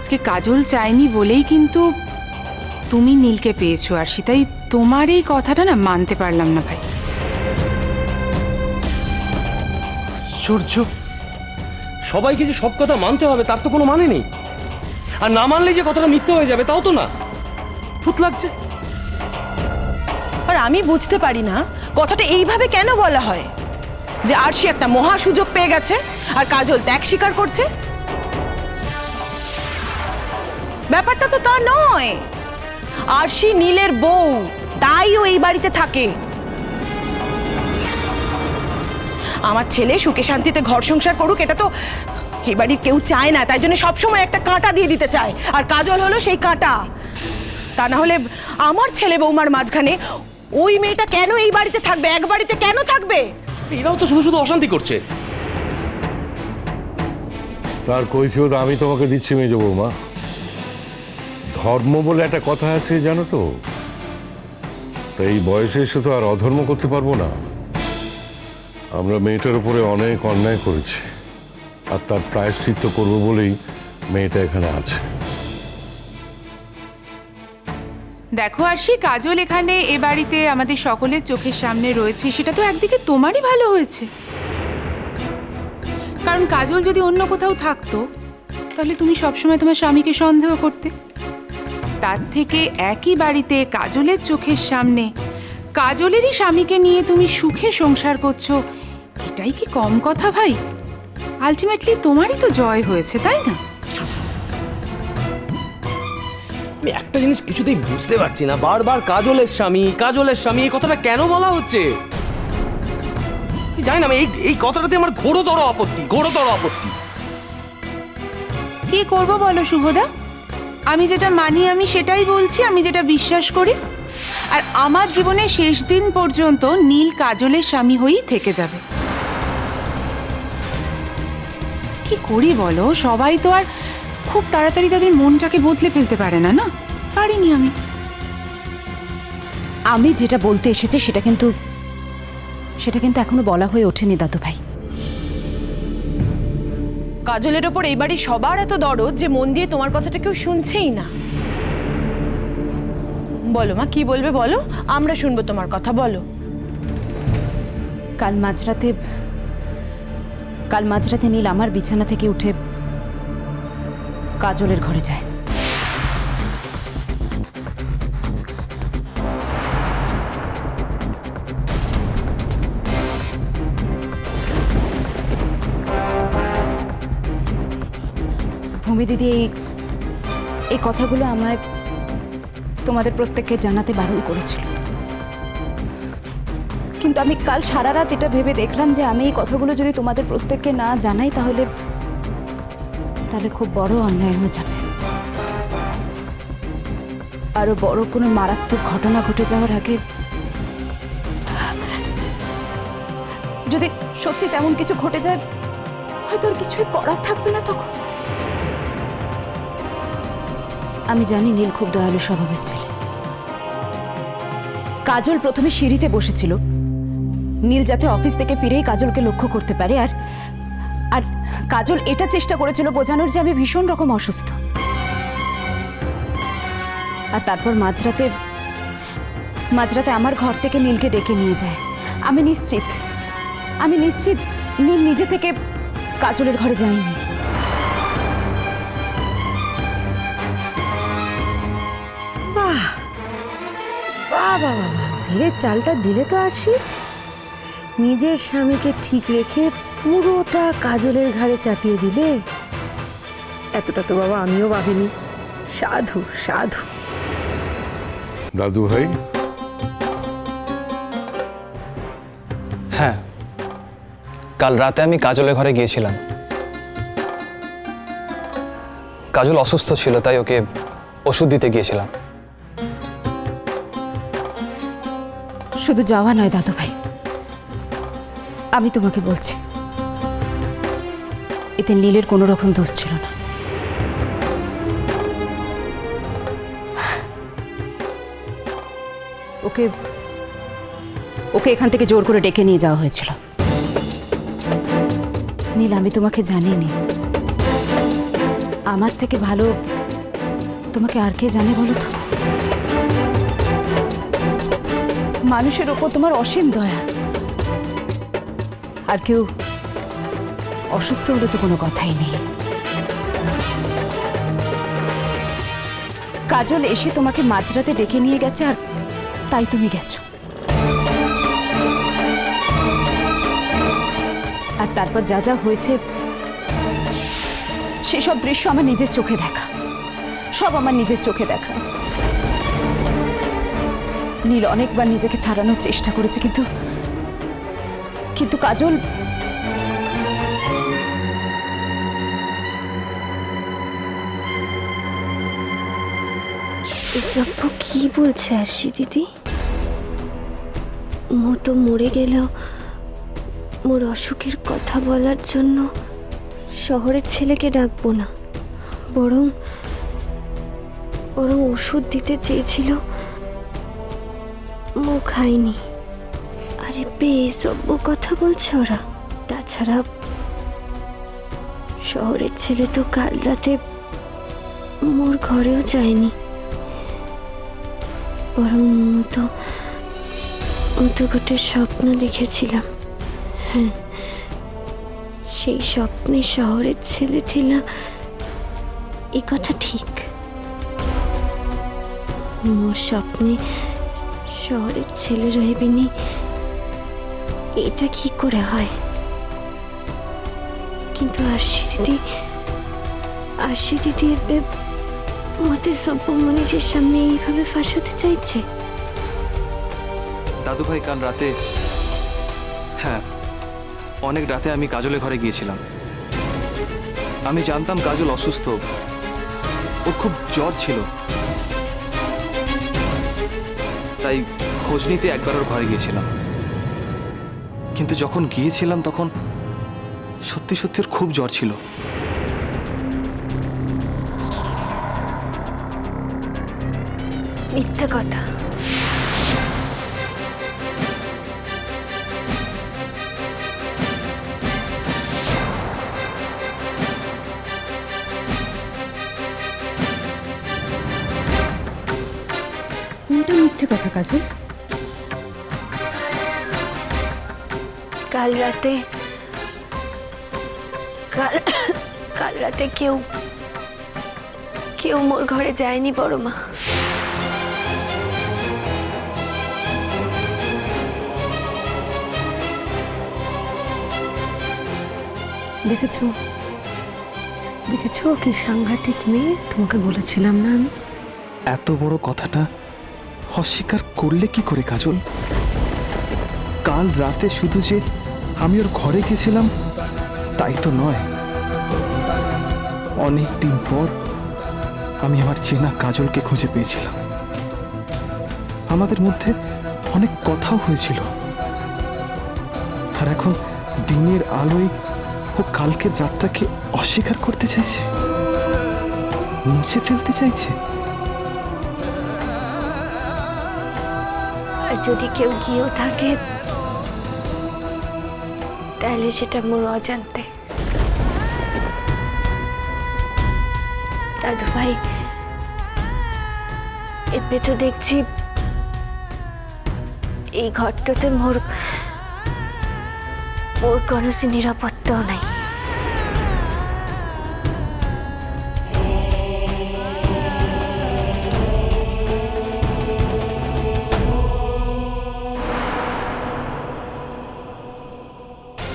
আজকে কাজল চায়নি বলেই কিন্তু তুমি নীলকে পেয়েছো, আর সেটাই তোমার এই কথাটা না মানতে পারলাম না ভাই। আশ্চর্য, সবাইকে যে সব কথা মানতে হবে তার তো কোনো মানে নেই। আর না মানলে যে কথাটা মিথ্যে হয়ে যাবে তাও তো না। ভূত লাগছে। আর আমি বুঝতে পারি না কথাটা এইভাবে কেন বলা হয় যে আরশি একটা মহা সুযোগ পেয়ে গেছে আর কাজল ত্যাগ স্বীকার করছে। ব্যাপারটা তো তা নয়। আরশি নীলের বউ, তাই ও এই বাড়িতে থাকে। আমার ছেলে সুখে শান্তিতে ঘর সংসার করুক, এটা তো এই বাড়ির কেউ চায় না। তাই জন্য সবসময় একটা কাঁটা দিয়ে দিতে চায়, আর কাজল হলো সেই কাঁটা। তা না হলে আমার ছেলে বৌমার মাঝখানে ওই মেয়েটা কেন এই বাড়িতে থাকবে? এক বাড়িতে কেন থাকবে? এরাও তো শুধু শুধু অশান্তি করছে। তার কৈফিয়ত আমি তোমাকে দিচ্ছি মেজ বৌমা। ধর্ম বলে একটা কথা আছে জানো তো, তাই এই বয়সে এসে তো আর অধর্ম করতে পারবো না। আমরা মেয়েটার উপরে অনেক অন্যায় করেছি, আর তার প্রায়শ্চিত্ত করবো বলেই মেয়েটা এখানে আছে। দেখো আরশি, কাজল এখানে এ বাড়িতে আমাদের সকলের চোখের সামনে রয়েছে, সেটা তো একদিকে তোমারই ভালো হয়েছে। কারণ কাজল যদি অন্য কোথাও থাকতো তাহলে তুমি সবসময় তোমার স্বামীকে সন্দেহ করতে। তার থেকে একই বাড়িতে কাজলের চোখের সামনে কাজলেরই স্বামীকে নিয়ে তুমি সুখে সংসার করছো, এটাই কি কম কথা ভাই? আলটিমেটলি তোমারই তো জয় হয়েছে, তাই না? আমি একটা জিনিস কিছুতেই বুঝতে পারছি না, বারবার কাজলের স্বামী কাজলের স্বামী এই কথাটা কেন বলা হচ্ছে। জানি না, আমি এই কথাটাতে আমার ঘোরতর আপত্তি। কি করবো বলো শুভদা? আমি যেটা মানি আমি সেটাই বলছি, আমি যেটা বিশ্বাস করি। আর আমার জীবনের শেষ দিন পর্যন্ত নীল কাজলের স্বামী হয়েই থেকে যাবে। কি করি বলো? সবাই তো আর খুব তাড়াতাড়ি তাদের মনটাকে বদলে ফেলতে পারে না, না? পারিনি আমি। আমি যেটা বলতে এসেছি সেটা কিন্তু এখনো বলা হয়ে ওঠেনি দাদু ভাই। কাজলের ওপর এই বাড়ির সবার এত দরদ যে মন দিয়ে তোমার কথাটা কেউ শুনছেই না। বলো মা, কি বলবে বলো, আমরা শুনবো তোমার কথা, বলো। কাল মাঝরাতে নীল আমার বিছানা থেকে উঠে কাজলের ঘরে যায়। ভূমি দিদি এই কথাগুলো আমায় তোমাদের প্রত্যেককে জানাতে বারণ করেছিল, কিন্তু আমি কাল সারা রাত এটা ভেবে দেখলাম যে আমি এই কথাগুলো যদি তোমাদের প্রত্যেককে না জানাই তাহলে খুব বড় অন্যায় হয়ে যাবে। আরো বড় কোনো মারাত্মক ঘটনা ঘটে যাওয়ার আগে যদি সত্যি তেমন কিছু ঘটে যায়, হয়তো আর কিছুই করার থাকবে না তখন। আমি জানি নীল খুব দয়ালু স্বভাবের ছেলে। কাজল প্রথমে সিঁড়িতে বসেছিল, নীল যাতে অফিস থেকে ফিরেই কাজলকে লক্ষ্য করতে পারে, আর কাজল এটা চেষ্টা করেছিল বোঝানোর যে আমি ভীষণ রকম অসুস্থ। আর তারপর মাঝরাতে আমার ঘর থেকে নীলকে ডেকে নিয়ে যায়। আমি নিশ্চিত নীল নিজে থেকে কাজলের ঘরে যায়নি। বাহ বাহ বাহ বাহ, ভিড়ের চালটা দিলে তো আরশি। নিজের স্বামীকে ঠিক রেখে পুরোটা কাজলের ঘাড়ে চাপিয়ে দিলে। এতটা তো বাবা আমিও ভাবিনি। সাধু সাধু। দাদু ভাই, হ্যাঁ, কাল রাতে আমি কাজলের ঘরে গিয়েছিলাম। কাজল অসুস্থ ছিল, তাই ওকে ওষুধ দিতে গিয়েছিলাম। শুধু যাওয়া নয় দাদু ভাই, আমি তোমাকে বলছি এতে নীলের কোনো রকম দোষ ছিল না। ওকে এখান থেকে জোর করে ডেকে নিয়ে যাওয়া হয়েছিল। নীল, আমি তোমাকে জানিনি, আমার থেকে ভালো তোমাকে আর কে জানে বলো তো? মানুষের ওপর তোমার অসীম দয়া। আর কেউ অসুস্থ হলে তো কোনো কথাই নেই। কাজল এসে তোমাকে মাঝরাতে ডেকে নিয়ে গেছে আর তাই তুমি গেছো। আর তারপর যা যা হয়েছে সেসব দৃশ্য আমার নিজের চোখে দেখা, সব আমার নিজের চোখে দেখা। নীল অনেকবার নিজেকে ছাড়ানোর চেষ্টা করেছে, কিন্তু কাজল এসব কি বলছে আরশি দিদি? মো তো মরে গেলেও মোর অসুখের কথা বলার জন্য শহরের ছেলেকে ডাকবো না, বরং ওষুধ দিতে চেয়েছিল, মো খাইনি। আরে বেসভ্য কথা বলছে ওরা। তাছাড়া শহরের ছেলে তো কাল রাতে মোর ঘরেও যায়নি, বরং ও তো গোটে স্বপ্ন দেখেছিলাম। হ্যাঁ, সেই স্বপ্নে শহরের ছেলে ছিলা, এ কথা ঠিক। মোর স্বপ্নে শহরের ছেলে রইবেনি, এটা কি করে হয়? কিন্তু আরশি দিদি মতে সভ্য মনীষের সামনে এইভাবে ফাঁসাতে চাইছে। দাদু ভাই কাল রাতে, হ্যাঁ অনেক রাতে আমি কাজলের ঘরে গিয়েছিলাম। আমি জানতাম কাজল অসুস্থ, ওর খুব জ্বর ছিল, তাই খোঁজ নিতে একবার ওর ঘরে গিয়েছিলাম। কিন্তু যখন গিয়েছিলাম তখন সত্যি সত্যি ওর খুব জ্বর ছিল। মিথ্যা কথা। কোনটা মিথ্যে কথা কাজল? কাল রাতে কেউ মোর ঘরে যায়নি বড় মা। দেখেছো কি সাংঘাতিক মেয়ে, তোমাকে বলেছিলাম না আমি? এত বড় কথাটা অস্বীকার করলে কি করে কাজল? কাল রাতে শুধু যে আমি ওর ঘরে গেছিলাম তাই তো নয়, অনেক দিন পর আমি আমার চেনা কাজলকে খুঁজে পেয়েছিলাম। আমাদের মধ্যে অনেক কথাও হয়েছিল, আর এখন দিনের আলোয় ও কালকের রাতটাকে অস্বীকার করতে চাইছে, মুছে ফেলতে চাইছে। আর যদি কেউ গিয়েও থাকে তাহলে সেটা মোর অজান্তে। দাদু ভাই, এবে তো দেখছি এই ঘরটাতে মোর কোনো নিরাপত্তাও নাই।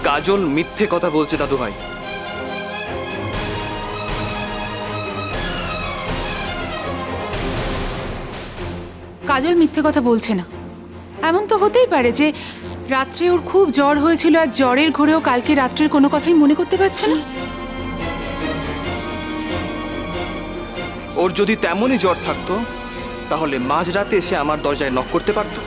কাজল মিথ্যে কথা বলছে দাদু ভাই। কাজল মিথ্যে কথা বলছে না। এমন তো হতেই পারে যে রাত্রে ওর খুব জ্বর হয়েছিল আর জ্বরের ঘোরেও কালকে রাত্রের কোনো কথাই মনে করতে পারছে না। ওর যদি তেমনই জ্বর থাকতো তাহলে মাঝরাতে এসে আমার দরজায় নক করতে পারতো।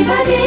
বাজে